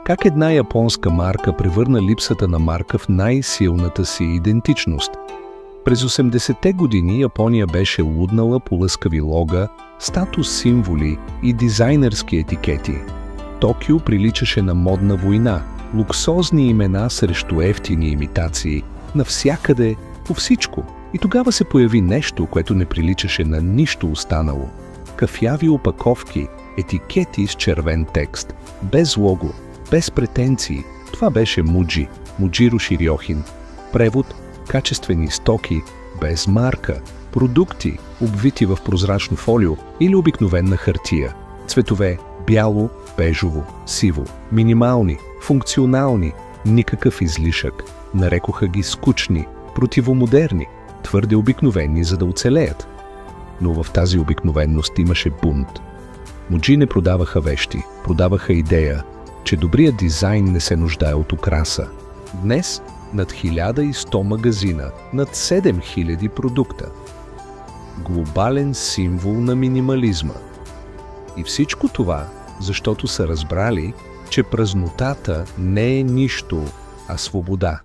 Как една японска марка превърна липсата на марка в най-силната си идентичност. През 80-те години Япония беше луднала по лъскави лога, статус символи и дизайнерски етикети. Токио приличаше на модна война, луксозни имена срещу евтини имитации, навсякъде, по всичко. И тогава се появи нещо, което не приличаше на нищо останало. Кафяви опаковки, етикети с червен текст, без лого, без претенции. Това беше Муджи, Муджиро Шириохин. Превод – качествени стоки, без марка, продукти, обвити в прозрачно фолио или обикновена хартия. Цветове – бяло, бежово, сиво, минимални, функционални, никакъв излишък. Нарекоха ги скучни, противомодерни, твърде обикновени, за да оцелеят. Но в тази обикновенност имаше бунт. Муджи не продаваха вещи, продаваха идея, че добрият дизайн не се нуждае от украса. Днес над 1100 магазина, над 7000 продукта. Глобален символ на минимализма. И всичко това, защото са разбрали, че празнотата не е нищо, а свобода.